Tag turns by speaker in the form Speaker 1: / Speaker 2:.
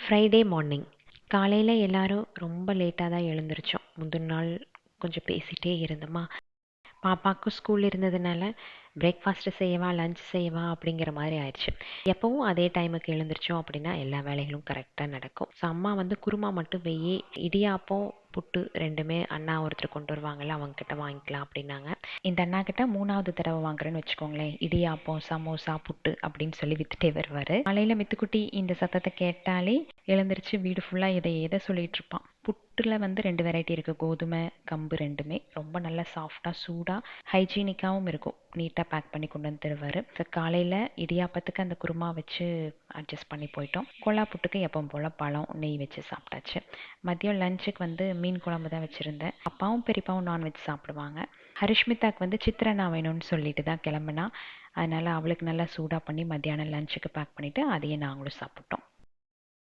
Speaker 1: Friday morning காலையில் எல்லாரும் ரொம்ப லேட்டாக தான் எழுந்திரிச்சோம். முந்தின நாள் கொஞ்சம் பேசிகிட்டே இருந்தோமா. பாப்பாவுக்கும் ஸ்கூல் இருந்ததுனால பிரேக்ஃபாஸ்ட்டு செய்யவா லஞ்ச் செய்யவா அப்படிங்கிற மாதிரி ஆயிடுச்சு. எப்பவும் அதே டைமுக்கு எழுந்திரிச்சோம் அப்படின்னா எல்லா வேலைகளும் கரெக்டாக நடக்கும். ஸோ அம்மா வந்து குருமா மட்டும் வெயி, இடியாப்பம் புட்டு ரெண்டுமே அண்ணா ஒருத்தர் கொண்டு வருவாங்கல்ல, அவங்கக்கிட்ட வாங்கிக்கலாம் அப்படின்னாங்க. இந்த அண்ணா கிட்ட 3வது தடவை வாங்குறேன்னு வச்சுக்கோங்களேன். இடியாப்பம் சமோசா புட்டு அப்படின்னு சொல்லி வித்துட்டே வருவார். காலையில் மித்துக்குட்டி இந்த சத்தத்தை கேட்டாலே எழுந்திரிச்சு வீடு ஃபுல்லாக எதை சொல்லிகிட்டு இருப்பான். புட்டில் வந்து 2 வெரைட்டி இருக்குது, கோதுமை கம்பு ரெண்டுமே ரொம்ப நல்லா சாஃப்டாக சூடாக ஹைஜீனிக்காகவும் இருக்கும். நீட்டாக பேக் பண்ணி கொண்டு வந்து தருவார். ஸோ காலையில் இடியாப்பத்துக்கு அந்த குருமா வச்சு அட்ஜஸ்ட் பண்ணி போயிட்டோம். கொல்லா புட்டுக்கு எப்பவும் போல் பழம் நெய் வச்சு சாப்பிட்டாச்சு. மதியம் லஞ்சுக்கு வந்து மீன் குழம்பு தான் வச்சுருந்தேன். அப்பாவும் பெரியப்பாவும் நான்வெஜ் சாப்பிடுவாங்க. ஹரிஷ்மிதாக்கு வந்து சித்திரனா வேணும்னு சொல்லிட்டு தான் கிளம்புனா. அதனால் அவளுக்கு நல்லா சூடாக பண்ணி மத்தியானம் லஞ்சுக்கு பேக் பண்ணிவிட்டு அதையே நாங்களும் சாப்பிட்டோம்.